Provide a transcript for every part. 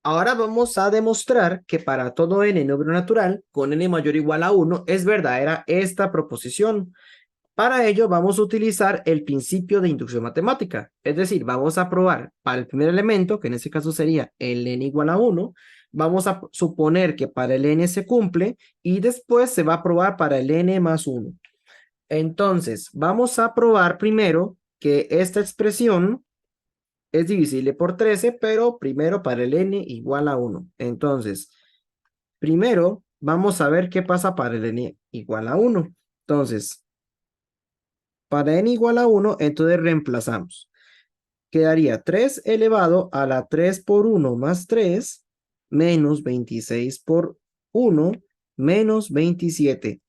Ahora vamos a demostrar que para todo n número natural con n mayor o igual a 1 es verdadera esta proposición. Para ello vamos a utilizar el principio de inducción matemática. Es decir, vamos a probar para el primer elemento, que en este caso sería el n igual a 1, vamos a suponer que para el n se cumple y después se va a probar para el n más 1. Entonces, vamos a probar primero que esta expresión es divisible por 13, pero primero para el n igual a 1. Entonces, primero vamos a ver qué pasa para el n igual a 1. Entonces, para n igual a 1, entonces reemplazamos. Quedaría 3 elevado a la 3 por 1 más 3 menos 26 por 1 menos 27.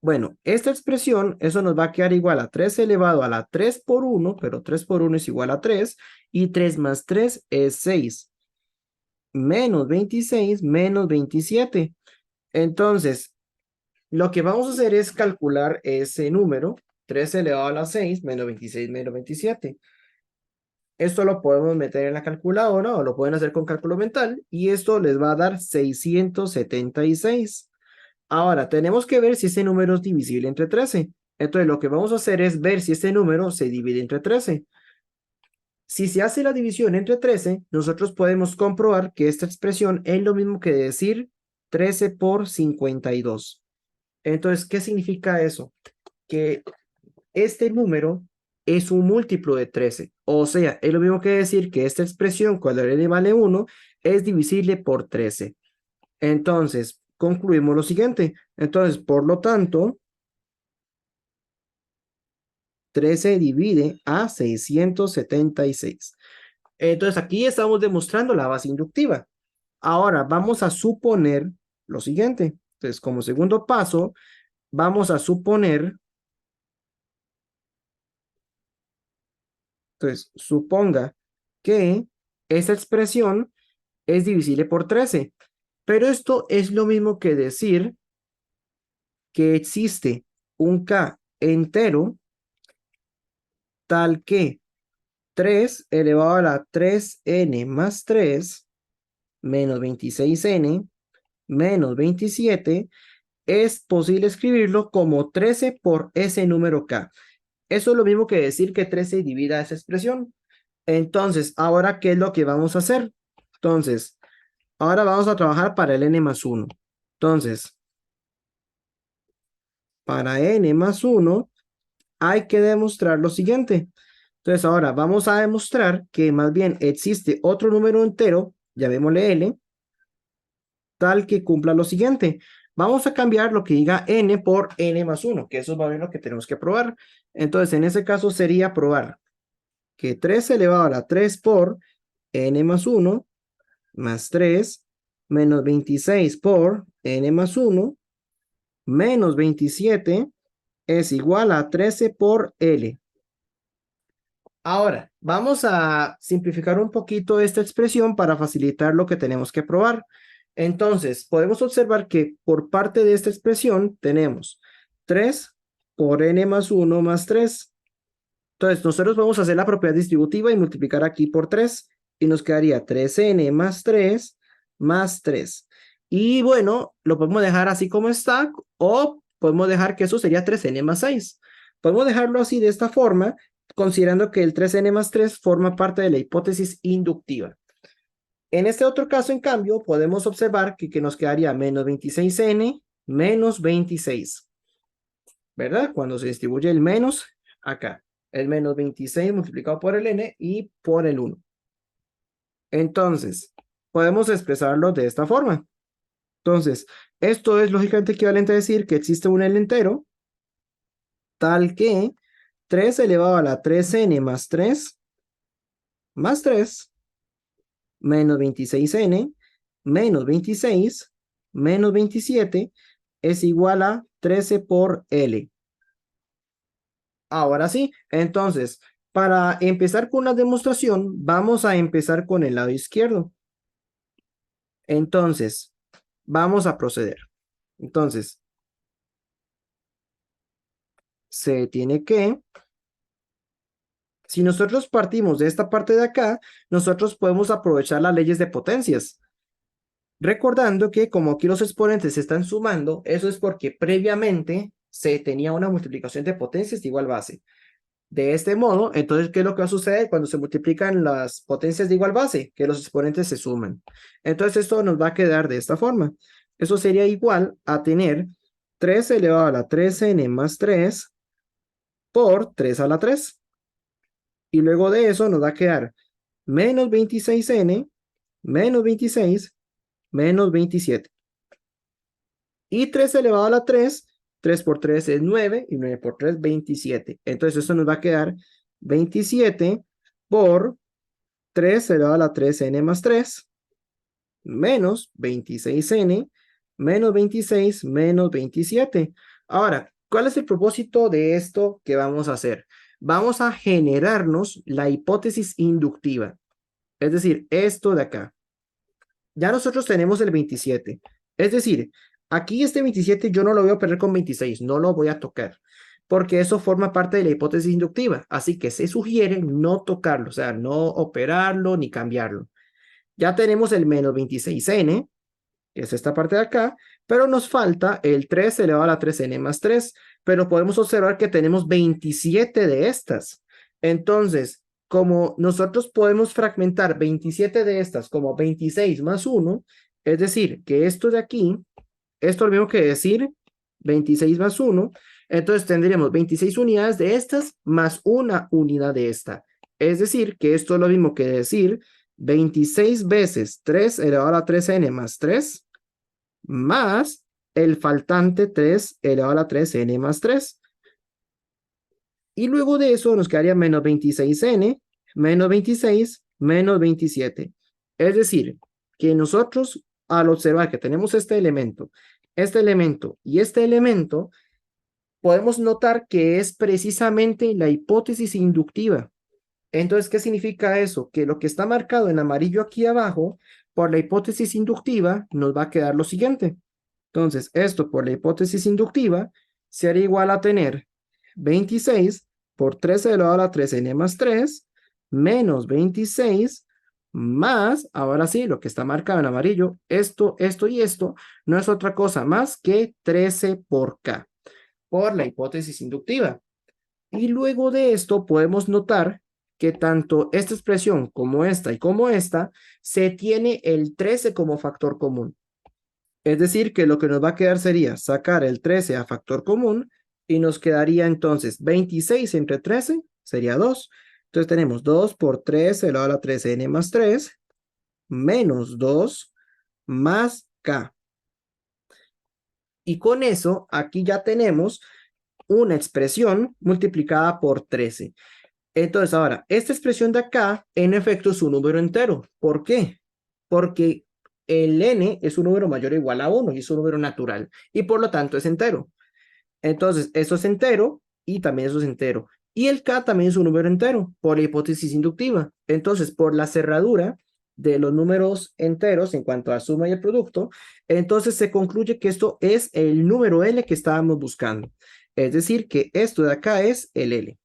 Bueno, esta expresión, eso nos va a quedar igual a 3 elevado a la 3 por 1, pero 3 por 1 es igual a 3, y 3 más 3 es 6, menos 26 menos 27. Entonces, lo que vamos a hacer es calcular ese número, 3 elevado a la 6 menos 26 menos 27. Esto lo podemos meter en la calculadora o lo pueden hacer con cálculo mental y esto les va a dar 676. Ahora, tenemos que ver si este número es divisible entre 13. Entonces, lo que vamos a hacer es ver si este número se divide entre 13. Si se hace la división entre 13, nosotros podemos comprobar que esta expresión es lo mismo que decir 13 por 52. Entonces, ¿qué significa eso? Que este número es un múltiplo de 13. O sea, es lo mismo que decir que esta expresión, cuando n vale 1, es divisible por 13. Entonces, concluimos lo siguiente. Entonces, por lo tanto, 13 divide a 676. Entonces, aquí estamos demostrando la base inductiva. Ahora, vamos a suponer lo siguiente. Entonces, como segundo paso, vamos a suponer, entonces, suponga que esa expresión es divisible por 13. Pero esto es lo mismo que decir que existe un k entero tal que 3 elevado a la 3n más 3 menos 26n menos 27 es posible escribirlo como 13 por ese número k. Eso es lo mismo que decir que 13 divida esa expresión. Entonces, ahora, ¿qué es lo que vamos a hacer? Entonces, ahora vamos a trabajar para el n más 1. Entonces, para n más 1 hay que demostrar lo siguiente. Entonces, ahora vamos a demostrar que más bien existe otro número entero, llamémosle n, tal que cumpla lo siguiente. Vamos a cambiar lo que diga n por n más 1, que eso es más bien lo que tenemos que probar. Entonces, en ese caso sería probar que 3 elevado a la 3 por n más 1 más 3 menos 26 por n más 1 menos 27 es igual a 13 por L. Ahora, vamos a simplificar un poquito esta expresión para facilitar lo que tenemos que probar. Entonces, podemos observar que por parte de esta expresión tenemos 3 por n más 1 más 3. Entonces, nosotros vamos a hacer la propiedad distributiva y multiplicar aquí por 3. Y nos quedaría 3n más 3 más 3. Y bueno, lo podemos dejar así como está o podemos dejar que eso sería 3n más 6. Podemos dejarlo así de esta forma, considerando que el 3n más 3 forma parte de la hipótesis inductiva. En este otro caso, en cambio, podemos observar que nos quedaría menos 26n menos 26. ¿Verdad? Cuando se distribuye el menos acá. El menos 26 multiplicado por el n y por el 1. Entonces, podemos expresarlo de esta forma. Entonces, esto es lógicamente equivalente a decir que existe un n entero tal que 3 elevado a la 3n más 3 menos 26n menos 26 menos 27 es igual a 13 por L. Ahora sí, entonces, para empezar con la demostración, vamos a empezar con el lado izquierdo. Entonces, vamos a proceder. Entonces, se tiene que Si nosotros partimos de esta parte de acá, nosotros podemos aprovechar las leyes de potencias. Recordando que como aquí los exponentes se están sumando, eso es porque previamente se tenía una multiplicación de potencias de igual base. De este modo, entonces, ¿qué es lo que va a suceder cuando se multiplican las potencias de igual base? Que los exponentes se suman. Entonces, esto nos va a quedar de esta forma. Eso sería igual a tener 3 elevado a la 3n más 3 por 3 a la 3. Y luego de eso nos va a quedar menos 26n menos 26 menos 27. Y 3 elevado a la 3, 3 por 3 es 9 y 9 por 3, 27. Entonces eso nos va a quedar 27 por 3 elevado a la 3n más 3 menos 26n menos 26 menos 27. Ahora, ¿cuál es el propósito de esto que vamos a hacer? Vamos a generarnos la hipótesis inductiva. Es decir, esto de acá. Ya nosotros tenemos el 27. Es decir, aquí este 27 yo no lo voy a operar con 26, no lo voy a tocar, porque eso forma parte de la hipótesis inductiva. Así que se sugiere no tocarlo, o sea, no operarlo ni cambiarlo. Ya tenemos el menos 26n, que es esta parte de acá, pero nos falta el 3 elevado a la 3n más 3, pero podemos observar que tenemos 27 de estas. Entonces, como nosotros podemos fragmentar 27 de estas como 26 más 1, es decir, que esto de aquí, esto es lo mismo que decir 26 más 1, entonces tendríamos 26 unidades de estas más una unidad de esta. Es decir, que esto es lo mismo que decir 26 veces 3 elevado a la 3n más 3, más el faltante 3 elevado a la 3n más 3. Y luego de eso nos quedaría menos 26n, menos 26, menos 27. Es decir, que nosotros al observar que tenemos este elemento y este elemento, podemos notar que es precisamente la hipótesis inductiva. Entonces, ¿qué significa eso? Que lo que está marcado en amarillo aquí abajo, por la hipótesis inductiva, nos va a quedar lo siguiente. Entonces, esto por la hipótesis inductiva sería igual a tener 26 por 3 elevado a la 3n más 3, menos 26, más, ahora sí, lo que está marcado en amarillo, esto y esto, no es otra cosa más que 13 por k, por la hipótesis inductiva. Y luego de esto podemos notar que tanto esta expresión como esta y como esta, se tiene el 13 como factor común. Es decir, que lo que nos va a quedar sería sacar el 13 a factor común y nos quedaría entonces 26 entre 13, sería 2. Entonces tenemos 2 por 3 elevado a la 3n más 3, menos 2 más k. Y con eso, aquí ya tenemos una expresión multiplicada por 13. Entonces, ahora, esta expresión de acá, en efecto, es un número entero. ¿Por qué? Porque el n es un número mayor o igual a 1 y es un número natural. Y por lo tanto es entero. Entonces, eso es entero y también eso es entero. Y el k también es un número entero por la hipótesis inductiva. Entonces, por la cerradura de los números enteros en cuanto a suma y el producto, entonces se concluye que esto es el número L que estábamos buscando. Es decir, que esto de acá es el L.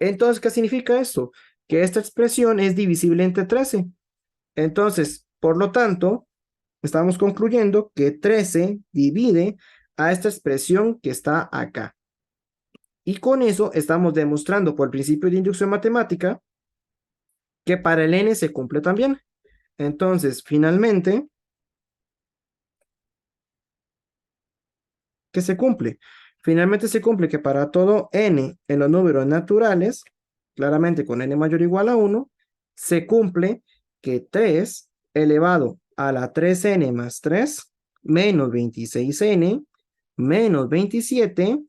Entonces, ¿qué significa esto? Que esta expresión es divisible entre 13. Entonces, por lo tanto, estamos concluyendo que 13 divide a esta expresión que está acá. Y con eso estamos demostrando por el principio de inducción matemática que para el n se cumple también. Entonces, finalmente, ¿qué se cumple? Finalmente se cumple que para todo n en los números naturales, claramente con n mayor o igual a 1, se cumple que 3 elevado a la 3n más 3 menos 26n menos 27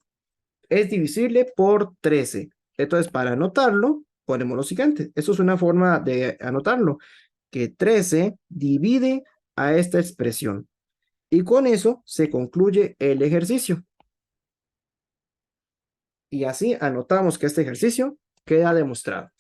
es divisible por 13. Entonces, para anotarlo, ponemos lo siguiente. Eso es una forma de anotarlo, que 13 divide a esta expresión. Y con eso se concluye el ejercicio. Y así anotamos que este ejercicio queda demostrado.